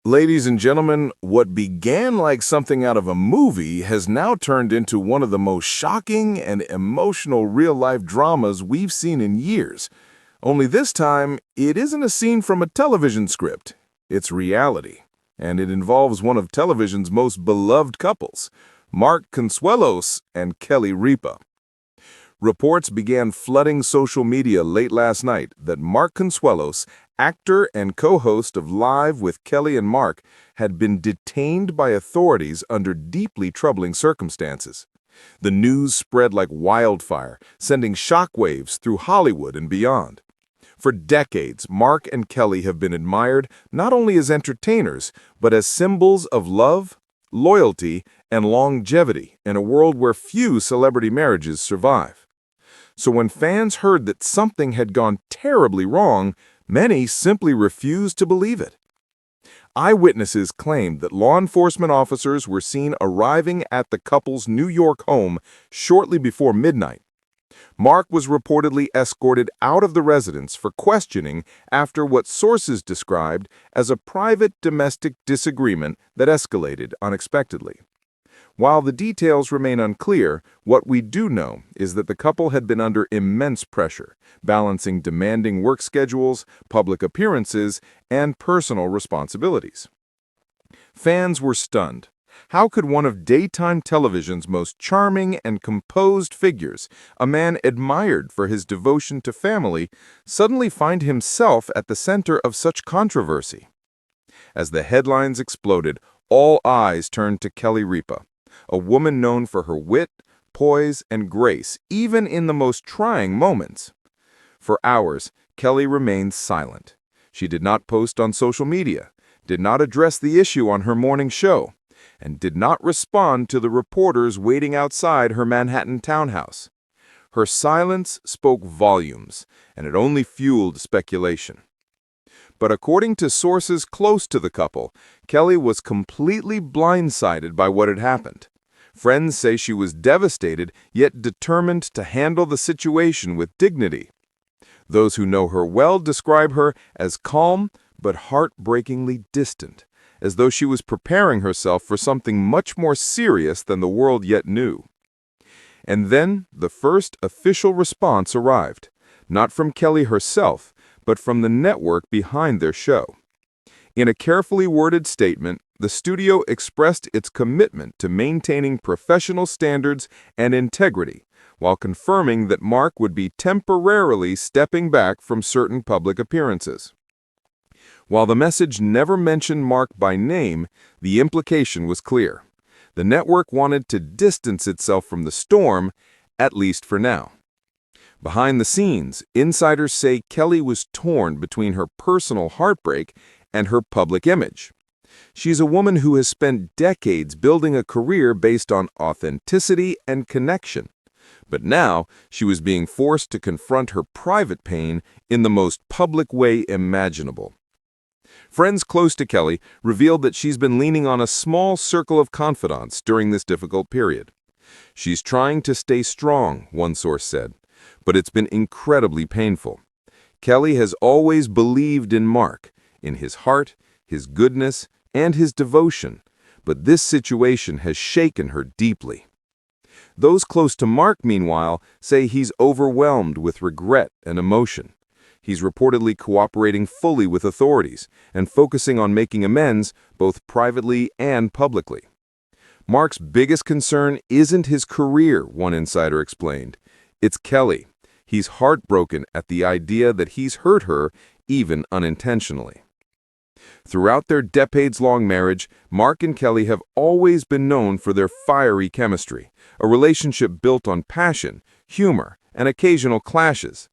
Ladies and gentlemen, what began like something out of a movie has now turned into one of the most shocking and emotional real-life dramas we've seen in years. Only this time, it isn't a scene from a television script. It's reality, and it involves one of television's most beloved couples, Mark Consuelos and Kelly Ripa. Reports began flooding social media late last night that Mark Consuelos, actor and co-host of Live with Kelly and Mark, had been detained by authorities under deeply troubling circumstances. The news spread like wildfire, sending shockwaves through Hollywood and beyond. For decades, Mark and Kelly have been admired not only as entertainers, but as symbols of love, loyalty, and longevity in a world where few celebrity marriages survive. So when fans heard that something had gone terribly wrong, many simply refused to believe it. Eyewitnesses claimed that law enforcement officers were seen arriving at the couple's New York home shortly before midnight. Mark was reportedly escorted out of the residence for questioning after what sources described as a private domestic disagreement that escalated unexpectedly. While the details remain unclear, what we do know is that the couple had been under immense pressure, balancing demanding work schedules, public appearances, and personal responsibilities. Fans were stunned. How could one of daytime television's most charming and composed figures, a man admired for his devotion to family, suddenly find himself at the center of such controversy? As the headlines exploded, all eyes turned to Kelly Ripa, a woman known for her wit, poise, and grace, even in the most trying moments. For hours, Kelly remained silent. She did not post on social media, did not address the issue on her morning show, and did not respond to the reporters waiting outside her Manhattan townhouse. Her silence spoke volumes, and it only fueled speculation. But according to sources close to the couple, Kelly was completely blindsided by what had happened. Friends say she was devastated, yet determined to handle the situation with dignity. Those who know her well describe her as calm but heartbreakingly distant, as though she was preparing herself for something much more serious than the world yet knew. And then the first official response arrived, not from Kelly herself, but from the network behind their show. In a carefully worded statement, the studio expressed its commitment to maintaining professional standards and integrity, while confirming that Mark would be temporarily stepping back from certain public appearances. While the message never mentioned Mark by name, the implication was clear. The network wanted to distance itself from the storm, at least for now. Behind the scenes, insiders say Kelly was torn between her personal heartbreak and her public image. She's a woman who has spent decades building a career based on authenticity and connection. But now, she was being forced to confront her private pain in the most public way imaginable. Friends close to Kelly revealed that she's been leaning on a small circle of confidants during this difficult period. She's trying to stay strong, one source said, but it's been incredibly painful. Kelly has always believed in Mark, in his heart, his goodness, and his devotion, but this situation has shaken her deeply. Those close to Mark, meanwhile, say he's overwhelmed with regret and emotion. He's reportedly cooperating fully with authorities and focusing on making amends both privately and publicly. Mark's biggest concern isn't his career, one insider explained. It's Kelly. He's heartbroken at the idea that he's hurt her, even unintentionally. Throughout their decades-long marriage, Mark and Kelly have always been known for their fiery chemistry, a relationship built on passion, humor, and occasional clashes.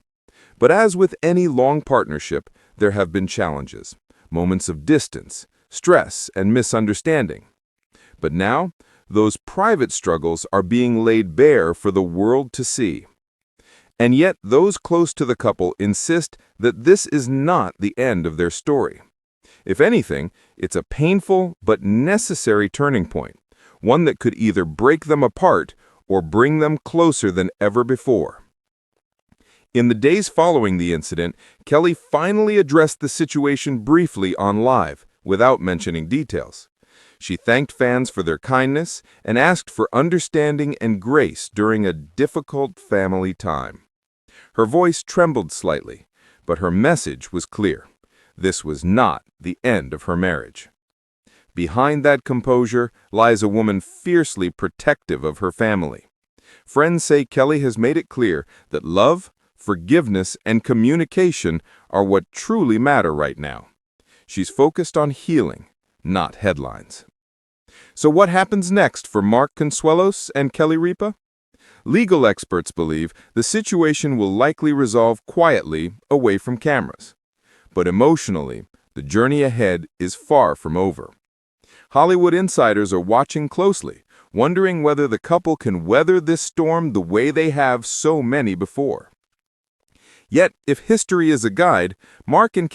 But as with any long partnership, there have been challenges, moments of distance, stress, and misunderstanding. But now, those private struggles are being laid bare for the world to see. And yet, those close to the couple insist that this is not the end of their story. If anything, it's a painful but necessary turning point, one that could either break them apart or bring them closer than ever before. In the days following the incident, Kelly finally addressed the situation briefly on Live, without mentioning details. She thanked fans for their kindness and asked for understanding and grace during a difficult family time. Her voice trembled slightly, but her message was clear. This was not the end of her marriage. Behind that composure lies a woman fiercely protective of her family. Friends say Kelly has made it clear that love, forgiveness, and communication are what truly matter right now. She's focused on healing, not headlines. So what happens next for Mark Consuelos and Kelly Ripa? Legal experts believe the situation will likely resolve quietly away from cameras. But emotionally, the journey ahead is far from over. Hollywood insiders are watching closely, wondering whether the couple can weather this storm the way they have so many before. Yet, if history is a guide, Mark and Kelly